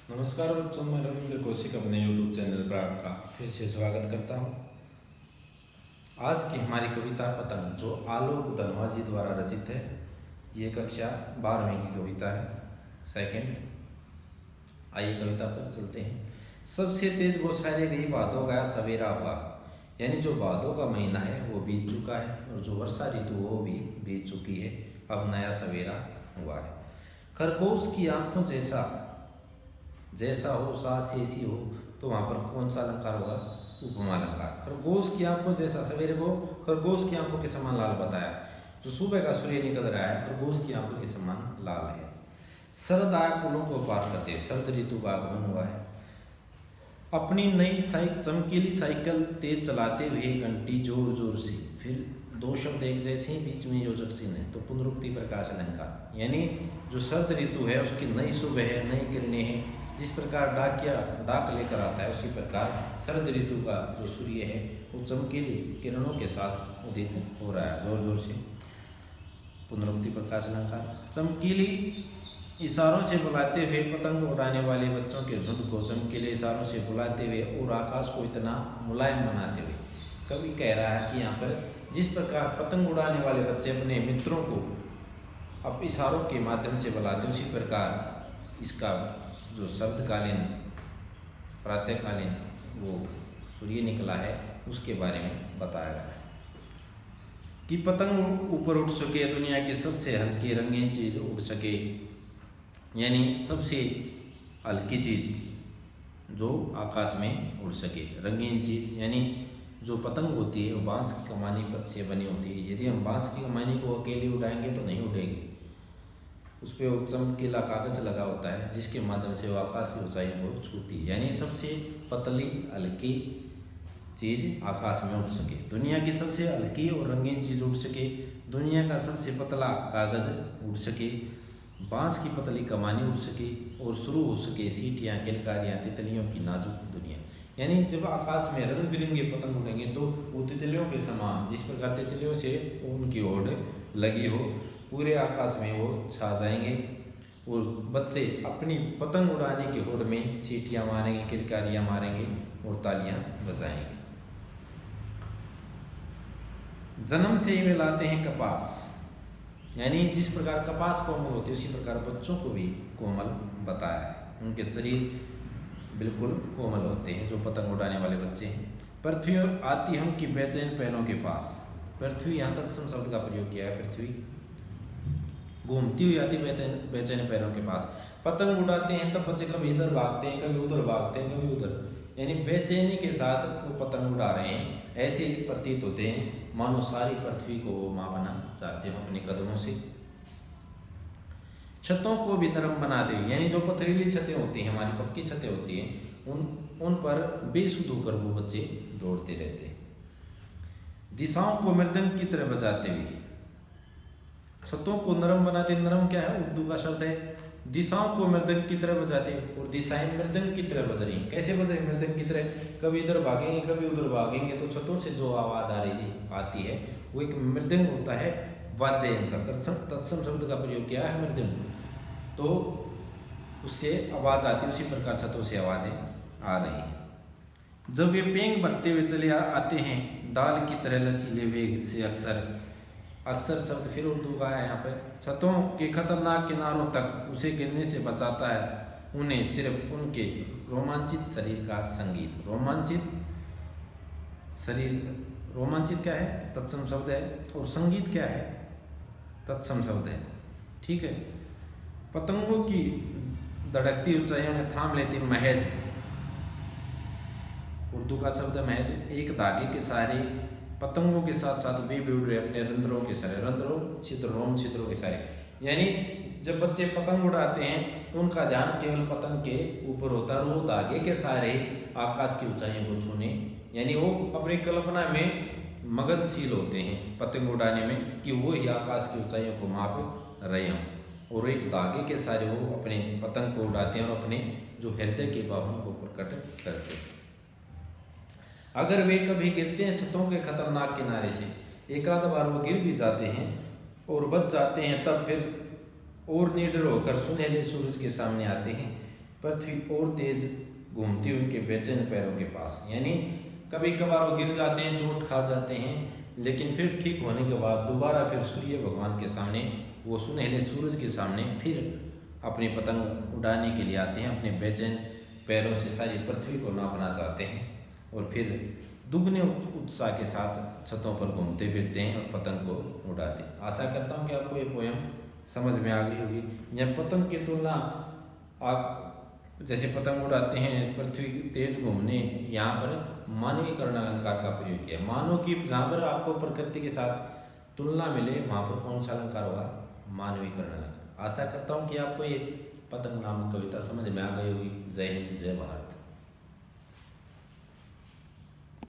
नमस्कार बच्चों, मैं रविंद्र कौशिक अपने YouTube चैनल पर आपका फिर से स्वागत करता हूँ। आज की हमारी कविता पतंग जो आलोक धनवाजी द्वारा रचित है। ये कक्षा 12वीं की कविता है, सेकंड। आइए कविता पर चलते हैं। सबसे तेज बौछारें गई, भादों गया सवेरा हुआ। यानी जो भादों का महीना है वो बीत चुका है और जो वर्षा ऋतु वो भी बीत चुकी है। अब नया सवेरा हुआ है। खरगोश की आंखों जैसा हो, सास ऐसी हो, तो वहाँ पर कौन सा अलंकार होगा? उपमा अलंकार। खरगोश की आंखों जैसा, सवेरे को खरगोश की आंखों के समान लाल बताया। जो सुबह का सूर्य निकल रहा है खरगोश की आंखों के समान लाल है। शरद आया, पुलों को पार करते, शरद ऋतु का आगमन हुआ है। अपनी नई चमकीली साइकिल तेज चलाते हुए घंटी जोर जोर से। फिर दो शब्द एक जैसे ही, बीच में योजक चिन्ह है, तो पुनरुक्ति प्रकाश अलंकार। यानी जो शरद ऋतु है उसकी नई सुबह है, नई किरणें हैं। जिस प्रकार डाक लेकर आता है उसी प्रकार शरद ऋतु का जो सूर्य है वो चमकीली किरणों के साथ उदित हो रहा है जोर जोर से। पुनरुक्ति प्रकाश अलंकार। चमकीली इशारों से बुलाते हुए पतंग उड़ाने वाले बच्चों के झुंड को चमकीले इशारों से बुलाते हुए और आकाश को इतना मुलायम बनाते हुए कवि कह रहा है कि यहाँ पर जिस प्रकार पतंग उड़ाने वाले बच्चे अपने मित्रों को अब इशारों के माध्यम से बुलाते, उसी प्रकार इसका जो शरदकालीन प्रातःकालीन वो सूर्य निकला है उसके बारे में बताया गया है कि पतंग ऊपर उड़ सके, दुनिया की सबसे हल्की रंगीन चीज़ उड़ सके। यानी सबसे हल्की चीज़ जो आकाश में उड़ सके, रंगीन चीज़। यानी जो पतंग होती है वो बांस की कमानी से बनी होती है। यदि हम बांस की कमानी को अकेले उड़ाएंगे तो नहीं उड़ेगी, उस पर वो चमकीला कागज लगा होता है जिसके माध्यम से वो आकाश की ऊंचाई को छूती है। यानी सबसे पतली हल्की चीज़ आकाश में उड़ सके, दुनिया की सबसे हल्की और रंगीन चीज़ उड़ सके, दुनिया का सबसे पतला कागज उड़ सके, बांस की पतली कमानी उड़ सके और शुरू हो सके सीटियाँ, किलकारियाँ, तितलियों की नाजुक दुनिया। यानी जब आकाश में रंग बिरंगे पतंग उड़ेंगे तो वो तितलियों के समान, जिस प्रकार तितलियों से उनकी ओढ़ लगी हो, पूरे आकाश में वो छा जाएंगे और बच्चे अपनी पतंग उड़ाने की होड़ में सीटियाँ मारेंगे, किलकारियाँ मारेंगे और तालियां बजाएंगे। जन्म से ही वे लाते हैं कपास। यानी जिस प्रकार कपास कोमल होती है उसी प्रकार बच्चों को भी कोमल बताया है। उनके शरीर बिल्कुल कोमल होते हैं जो पतंग उड़ाने वाले बच्चे हैं। पृथ्वी आती हम की बेचैन पैरों के पास। पृथ्वी, यहाँ तत्सम शब्द का प्रयोग किया है। पृथ्वी घूमती हुई आती बेचैन पैरों के पास। पतंग उड़ाते हैं तब बच्चे कभी इधर भागते हैं, कभी उधर भागते हैं, कभी उधर, यानी बेचैनी के साथ वो पतंग उड़ा रहे हैं। ऐसे प्रतीत होते हैं मानो सारी पृथ्वी को वो माँ बना चाहते हो अपने कदमों से। छतों को भी नरम बनाते हुए, यानी जो पथरीली छतें होती हैं, हमारी पक्की छतें होती हैं, उन पर बेसुध होकर वो बच्चे दौड़ते रहते हैं। दिशाओं को मृदंग की तरह बजाते हुए, छतों को नरम बनाते। नरम क्या है? उर्दू का शब्द है। दिशाओं को मृदंग की तरह बजाते और दिशाएं मृदंग की तरह बज रही हैं। कैसे बज रही? मृदंग की तरह, कभी इधर भागेंगे, कभी उधर भागेंगे, तो छतों से जो आवाज़ आती है वो एक मृदंग होता है, वाद्य यंत्र। तत्सम शब्द का प्रयोग किया है मृदंग, तो उससे आवाज़ आती है। उसी प्रकार छतों से आवाज़ें आ रही हैं। जब वे पेंग भरते हुए चले आते हैं डाल की तरह लचीले वेग से, अक्सर शब्द फिर उर्दू का है यहाँ पे। छतों के खतरनाक किनारों तक उसे गिरने से बचाता है उन्हें सिर्फ उनके रोमांचित शरीर का संगीत। रोमांचित शरीर, रोमांचित क्या है? तत्सम शब्द है। और संगीत क्या है? तत्सम शब्द है। ठीक है। पतंगों की धड़कती ऊंचाइयों में थाम लेती महज, उर्दू का शब्द महज, एक धागे के सहारे पतंगों के साथ साथ वे भी उड़ रहे अपने रंध्रों के सहारे, रंध्रों छिद्र, रोम छिद्रों के सहारे। यानी जब बच्चे पतंग उड़ाते हैं तो उनका ध्यान केवल पतंग के ऊपर होता है, वो धागे के सहारे आकाश की ऊंचाइयों को छूने, यानी वो अपनी कल्पना में मगनशील होते हैं पतंग उड़ाने में कि वो ही आकाश की ऊंचाइयों को माप रहे हों, और एक धागे के सहारे वो अपने पतंग को उड़ाते हैं और अपने जो हृदय के भावों को प्रकट करते हैं। अगर वे कभी गिरते हैं छतों के खतरनाक किनारे से, एक आध बार वो गिर भी जाते हैं और बच जाते हैं, तब फिर और निडर होकर सुनहरे सूरज के सामने आते हैं। पृथ्वी और तेज घूमती उनके बेचैन पैरों के पास। यानी कभी कभार वो गिर जाते हैं, चोट खा जाते हैं, लेकिन फिर ठीक होने के बाद दोबारा फिर सूर्य भगवान के सामने, वो सुनहरे सूरज के सामने फिर अपनी पतंग उड़ाने के लिए आते हैं। अपने बेचैन पैरों से सारी पृथ्वी को नापना चाहते हैं और फिर दुगने उत्साह के साथ छतों पर घूमते फिरते हैं और पतंग को उड़ाते हैं। आशा करता हूँ कि आपको ये पोयम समझ में आ गई होगी। यह पतंग की तुलना जैसे पतंग उड़ाते हैं पृथ्वी तेज घूमने, यहाँ पर मानवीकरण अलंकार का प्रयोग किया। मानो कि जहाँ पर आपको प्रकृति के साथ तुलना मिले वहाँ पर कौन सा अलंकार होगा? मानवीकरण अलंकार। आशा करता हूँ कि आपको ये पतंग नामक कविता समझ में आ गई होगी। जय हिंद, जय भारत।